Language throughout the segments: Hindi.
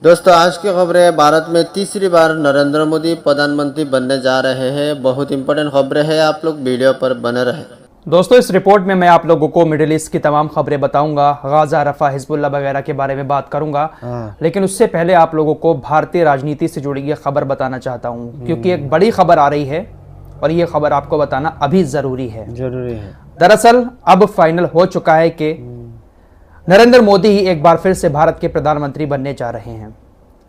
दोस्तों आज की खबर है, भारत में तीसरी बार नरेंद्र मोदी प्रधानमंत्री बनने जा रहे हैं। बहुत इंपॉर्टेंट खबरें हैं, आप लोग वीडियो पर बने रहे। दोस्तों इस रिपोर्ट में मैं आप लोगों को मिडिल ईस्ट की तमाम खबरें बताऊंगा, गाजा, रफा, हिजबुल्लाह वगैरह के बारे में बात करूंगा। लेकिन उससे पहले आप लोगों को भारतीय राजनीति से जुड़ी ये खबर बताना चाहता हूं, क्योंकि एक बड़ी खबर आ रही है और ये खबर आपको बताना अभी जरूरी है। दरअसल अब फाइनल हो चुका है कि नरेंद्र मोदी ही एक बार फिर से भारत के प्रधानमंत्री बनने जा रहे हैं।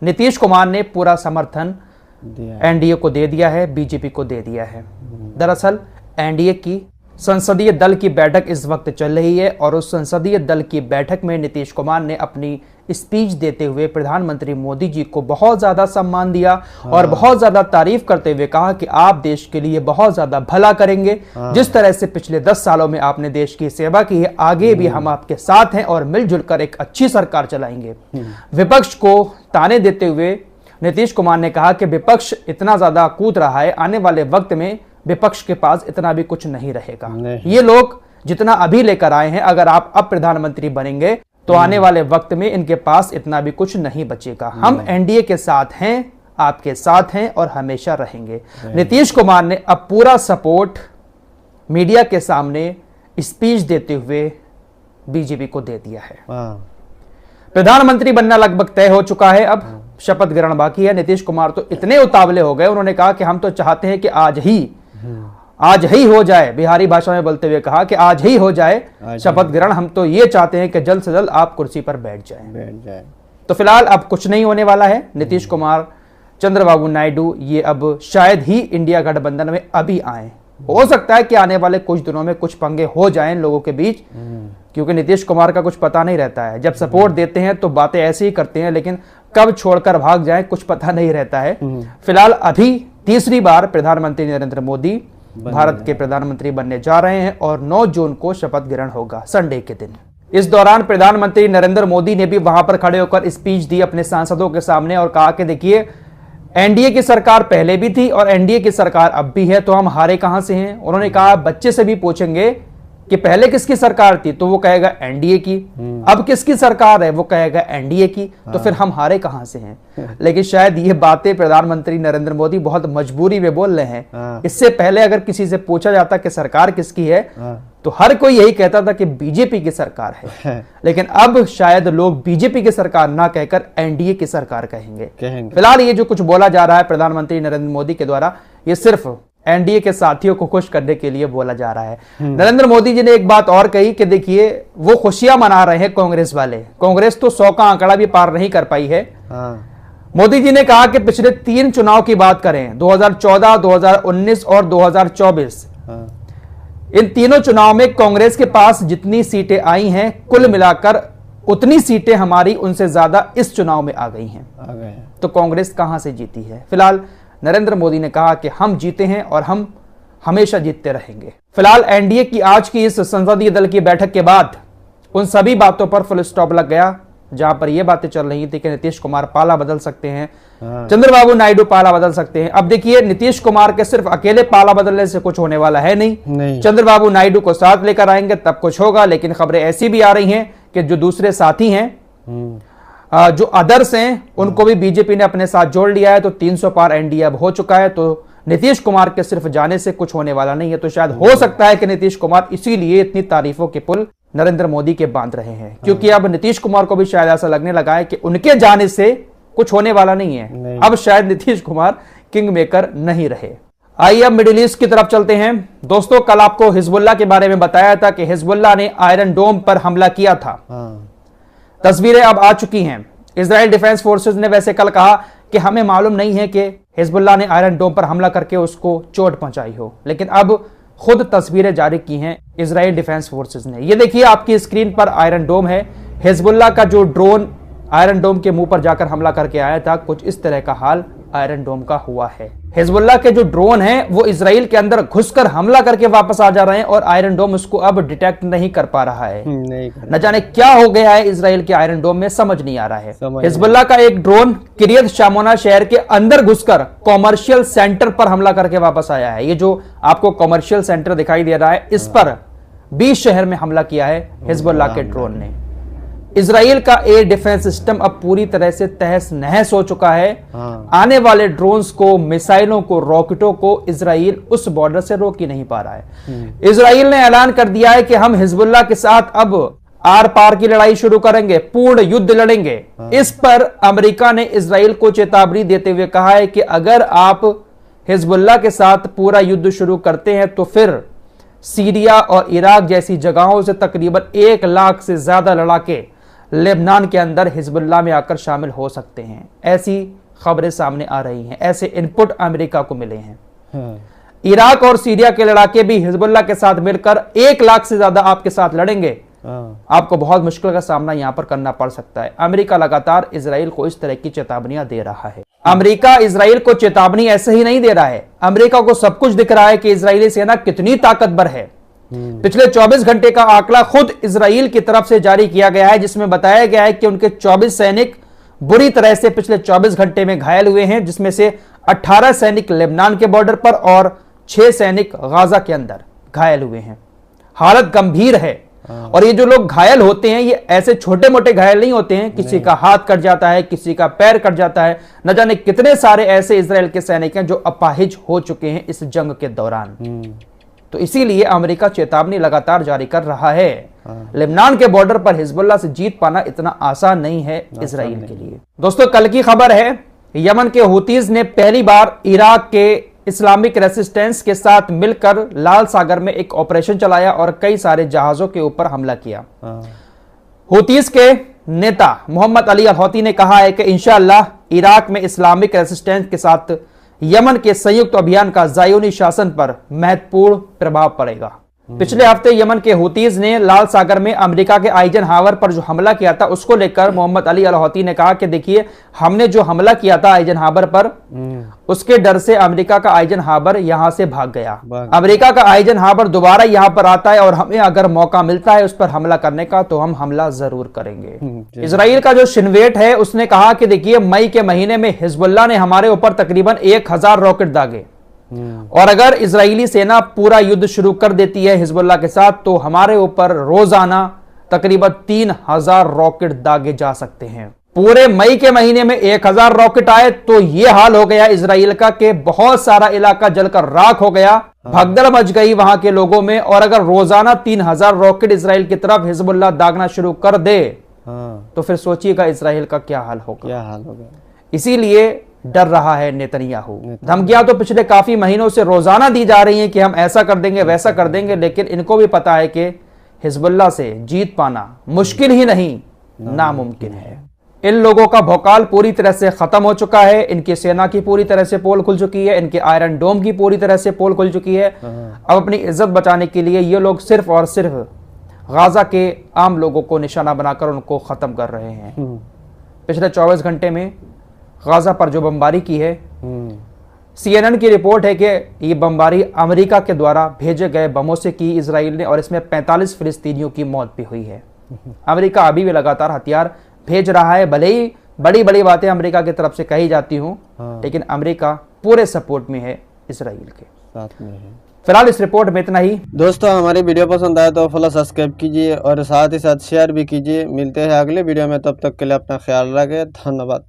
नीतीश कुमार ने पूरा समर्थन एनडीए को दे दिया है, बीजेपी को दे दिया है। दरअसल एनडीए की संसदीय दल की बैठक इस वक्त चल रही है और उस संसदीय दल की बैठक में नीतीश कुमार ने अपनी स्पीच देते हुए प्रधानमंत्री मोदी जी को बहुत ज्यादा सम्मान दिया और बहुत ज्यादा तारीफ करते हुए कहा कि आप देश के लिए बहुत ज्यादा भला करेंगे। जिस तरह से पिछले 10 सालों में आपने देश की सेवा की है, आगे भी हम आपके साथ हैं और मिलजुल कर एक अच्छी सरकार चलाएंगे। विपक्ष को ताने देते हुए नीतीश कुमार ने कहा कि विपक्ष इतना ज्यादा कूद रहा है, आने वाले वक्त में विपक्ष के पास इतना भी कुछ नहीं रहेगा। ये लोग जितना अभी लेकर आए हैं, अगर आप अब प्रधानमंत्री बनेंगे तो आने वाले वक्त में इनके पास इतना भी कुछ नहीं बचेगा। हम एनडीए के साथ हैं, आपके साथ हैं और हमेशा रहेंगे। नीतीश कुमार ने अब पूरा सपोर्ट मीडिया के सामने स्पीच देते हुए बीजेपी को दे दिया है। प्रधानमंत्री बनना लगभग तय हो चुका है, अब शपथ ग्रहण बाकी है। नीतीश कुमार तो इतने उतावले हो गए, उन्होंने कहा कि हम तो चाहते हैं कि आज ही हो जाए, बिहारी भाषा में बोलते हुए कहा कि आज ही हो जाए शपथ ग्रहण। हम तो ये चाहते हैं कि जल्द से जल्द आप कुर्सी पर बैठ जाएं। तो फिलहाल अब कुछ नहीं होने वाला है। नीतीश कुमार, चंद्रबाबू नायडू ये अब शायद ही इंडिया गठबंधन में अभी आए। हो सकता है कि आने वाले कुछ दिनों में कुछ पंगे हो जाएं लोगों के बीच, क्योंकि नीतीश कुमार का कुछ पता नहीं रहता है। जब सपोर्ट देते हैं तो बातें ऐसे ही करते हैं, लेकिन कब छोड़कर भाग जाएं कुछ पता नहीं रहता है। फिलहाल अभी तीसरी बार प्रधानमंत्री नरेंद्र मोदी भारत के प्रधानमंत्री बनने जा रहे हैं और 9 जून को शपथ ग्रहण होगा, संडे के दिन। इस दौरान प्रधानमंत्री नरेंद्र मोदी ने भी वहां पर खड़े होकर स्पीच दी अपने सांसदों के सामने और कहा कि देखिए, एनडीए की सरकार पहले भी थी और एनडीए की सरकार अब भी है, तो हम हारे कहां से हैं। उन्होंने कहा बच्चे से भी पूछेंगे कि पहले किसकी सरकार थी तो वो कहेगा एनडीए की, अब किसकी सरकार है वो कहेगा एनडीए की, तो फिर हम हारे कहां से हैं। लेकिन शायद ये बातें प्रधानमंत्री नरेंद्र मोदी बहुत मजबूरी में बोल रहे हैं। इससे पहले अगर किसी से पूछा जाता कि सरकार किसकी है तो हर कोई यही कहता था कि बीजेपी की सरकार है। लेकिन अब शायद लोग बीजेपी की सरकार ना कहकर एनडीए की सरकार कहेंगे। फिलहाल ये जो कुछ बोला जा रहा है प्रधानमंत्री नरेंद्र मोदी के द्वारा, ये सिर्फ एनडीए के साथियों को खुश करने के लिए बोला जा रहा है। नरेंद्र मोदी जी ने एक बात और कही कि देखिए, वो खुशियां मना रहे हैं कांग्रेस वाले। कांग्रेस तो 100 का आंकड़ा भी पार नहीं कर पाई है। मोदी जी ने कहा कि पिछले 3 चुनाव की बात करें, 2014, 2019 और 2024, इन तीनों चुनाव में कांग्रेस के पास जितनी सीटें आई हैं कुल मिलाकर उतनी सीटें हमारी उनसे ज्यादा इस चुनाव में आ गई हैं। तो कांग्रेस कहां से जीती है। फिलहाल नरेंद्र मोदी ने कहा कि हम जीते हैं और हम हमेशा जीतते रहेंगे। फिलहाल एनडीए की आज की इस संसदीय दल की बैठक के बाद उन सभी बातों पर फुल स्टॉप लग गया, जहां पर यह बातें चल रही थी कि नीतीश कुमार पाला बदल सकते हैं, चंद्रबाबू नायडू पाला बदल सकते हैं। अब देखिए, नीतीश कुमार के सिर्फ अकेले पाला बदलने से कुछ होने वाला है नहीं। चंद्रबाबू नायडू को साथ लेकर आएंगे तब कुछ होगा। लेकिन खबरें ऐसी भी आ रही हैं कि जो दूसरे साथी हैं, जो अदर्स हैं, उनको भी बीजेपी ने अपने साथ जोड़ लिया है। तो 300 पार एनडीए अब हो चुका है। तो नीतीश कुमार के सिर्फ जाने से कुछ होने वाला नहीं है। तो शायद हो सकता है कि नीतीश कुमार इसीलिए इतनी तारीफों के पुल नरेंद्र मोदी के बांध रहे हैं, क्योंकि अब नीतीश कुमार को भी शायद ऐसा लगने लगा है कि उनके जाने से कुछ होने वाला नहीं है। अब शायद नीतीश कुमार किंग मेकर नहीं रहे। आइए अब मिडिल ईस्ट की तरफ चलते हैं। दोस्तों, कल आपको हिजबुल्लाह के बारे में बताया था कि हिजबुल्लाह ने आयरन डोम पर हमला किया था। तस्वीरें अब आ चुकी हैं। इजराइल डिफेंस फोर्सेस ने वैसे कल कहा कि हमें मालूम नहीं है कि हिजबुल्लाह ने आयरन डोम पर हमला करके उसको चोट पहुंचाई हो, लेकिन अब खुद तस्वीरें जारी की हैं इजराइल डिफेंस फोर्सेस ने। ये देखिए, आपकी स्क्रीन पर आयरन डोम है। हिजबुल्लाह का जो ड्रोन आयरन डोम के मुंह पर जाकर हमला करके आया था, कुछ इस तरह का हाल आयरन डोम का हुआ है। हिजबुल्लाह के जो ड्रोन हैं वो इजराइल के अंदर घुसकर हमला करके वापस आ जा रहे हैं और आयरन डोम उसको अब डिटेक्ट नहीं कर पा रहा है। न जाने क्या हो गया है इजराइल के आयरन डोम में, समझ नहीं आ रहा है। हिजबुल्लाह का एक ड्रोन किरियत शामोना शहर के अंदर घुसकर कॉमर्शियल सेंटर पर हमला करके वापस आया है। ये जो आपको कॉमर्शियल सेंटर दिखाई दे रहा है, इस पर 20 शहर में हमला किया है हिजबुल्लाह के ड्रोन ने। इजराइल का एयर डिफेंस सिस्टम अब पूरी तरह से तहस नहस हो चुका है। आने वाले ड्रोन्स को, मिसाइलों को, रॉकेटों को इजराइल उस बॉर्डर से रोक ही नहीं पा रहा है। इजराइल ने ऐलान कर दिया है कि हम हिजबुल्लाह के साथ अब आर पार की लड़ाई शुरू करेंगे, पूर्ण युद्ध लड़ेंगे। इस पर अमेरिका ने इजराइल को चेतावनी देते हुए कहा है कि अगर आप हिजबुल्लाह के साथ पूरा युद्ध शुरू करते हैं तो फिर सीरिया और इराक जैसी जगहों से तकरीबन 1 लाख से ज्यादा लड़ाके लेबनान के अंदर हिजबुल्लाह में आकर शामिल हो सकते हैं। ऐसी खबरें सामने आ रही हैं, ऐसे इनपुट अमेरिका को मिले हैं। इराक और सीरिया के लड़ाके भी हिजबुल्लाह के साथ मिलकर 1 लाख से ज्यादा आपके साथ लड़ेंगे। आपको बहुत मुश्किल का सामना यहां पर करना पड़ सकता है। अमेरिका लगातार इजराइल को इस तरह की चेतावनियां दे रहा है। अमेरिका इजराइल को चेतावनी ऐसे ही नहीं दे रहा है, अमेरिका को सब कुछ दिख रहा है कि इजरायली सेना कितनी ताकतवर है। पिछले 24 घंटे का आंकड़ा खुद इजराइल की तरफ से जारी किया गया है, जिसमें बताया गया है कि उनके 24 सैनिक बुरी तरह से पिछले 24 घंटे में घायल हुए हैं, जिसमें से 18 सैनिक लेबनान के बॉर्डर पर और 6 सैनिक गाजा के अंदर घायल हुए हैं। हालत गंभीर है। और ये जो लोग घायल होते हैं ये ऐसे छोटे मोटे घायल नहीं होते हैं, किसी का हाथ कट जाता है, किसी का पैर कट जाता है। न जाने कितने सारे ऐसे इजराइल के सैनिक हैं जो अपाहिज हो चुके हैं इस जंग के दौरान। तो इसीलिए अमेरिका चेतावनी लगातार जारी कर रहा है। लेबनान के बॉर्डर पर हिजबुल्लाह से जीत पाना इतना आसान नहीं है इजराइल के लिए। दोस्तों, कल की खबर है, यमन के हुतीज ने पहली बार इराक के इस्लामिक रेसिस्टेंस के साथ मिलकर लाल सागर में एक ऑपरेशन चलाया और कई सारे जहाजों के ऊपर हमला किया। हुतीज के नेता मोहम्मद अली अल हौती ने कहा है कि इंशाअल्लाह इराक में इस्लामिक रेसिस्टेंस के साथ यमन के संयुक्त अभियान का ज़ायोनी शासन पर महत्वपूर्ण प्रभाव पड़ेगा। पिछले हफ्ते यमन के हुतीज ने लाल सागर में अमेरिका के आइजनहावर पर जो हमला किया था उसको लेकर मोहम्मद अली अल हौती ने कहा कि देखिए, हमने जो हमला किया था आइजनहावर पर, उसके डर से अमेरिका का आइजनहावर यहां से भाग गया। अमेरिका का आइजनहावर दोबारा यहां पर आता है और हमें अगर मौका मिलता है उस पर हमला करने का तो हम हमला जरूर करेंगे। इजराइल का जो शिनवेट है उसने कहा कि देखिए, मई के महीने में हिजबुल्लाह ने हमारे ऊपर तकरीबन 1000 रॉकेट दागे और अगर इजरायली सेना पूरा युद्ध शुरू कर देती है हिजबुल्लाह के साथ तो हमारे ऊपर रोजाना तकरीबन 3000 रॉकेट दागे जा सकते हैं। पूरे मई के महीने में 1000 रॉकेट आए तो यह हाल हो गया इजराइल का कि बहुत सारा इलाका जलकर राख हो गया, भगदड़ मच गई वहां के लोगों में। और अगर रोजाना 3000 रॉकेट इजराइल की तरफ हिजबुल्लाह दागना शुरू कर दे तो फिर सोचिएगा इजराइल का क्या हाल होगा। इसीलिए डर रहा है नेतन्याहू। धमकियां तो पिछले काफी महीनों से रोजाना दी जा रही हैं कि हम ऐसा कर देंगे, वैसा कर देंगे, लेकिन इनको भी पता है कि हिजबुल्लाह से जीत पाना मुश्किल ही नहीं, नामुमकिन है। इन लोगों का भौकाल पूरी तरह से खत्म हो चुका है, इनकी सेना की पूरी तरह से पोल खुल चुकी है, इनके आयरन डोम की पूरी तरह से पोल खुल चुकी है। अब अपनी इज्जत बचाने के लिए ये लोग सिर्फ और सिर्फ गाजा के आम लोगों को निशाना बनाकर उनको खत्म कर रहे हैं। पिछले 24 घंटे में गाजा पर जो बमबारी की है, CNN की रिपोर्ट है कि ये बमबारी अमेरिका के द्वारा भेजे गए बमों से की इजराइल ने और इसमें 45 फिलिस्तीनियों की मौत भी हुई है। अमेरिका अभी भी लगातार हथियार भेज रहा है, भले ही बड़ी बड़ी बातें अमेरिका की तरफ से कही जाती हूं, लेकिन अमेरिका पूरे सपोर्ट में है इजराइल के साथ में है। फिलहाल इस रिपोर्ट में इतना ही। दोस्तों, हमारी वीडियो पसंद आए तो फॉलो सब्सक्राइब कीजिए और साथ ही साथ शेयर भी कीजिए। मिलते हैं अगले वीडियो में, तब तक के लिए अपना ख्याल रखें। धन्यवाद।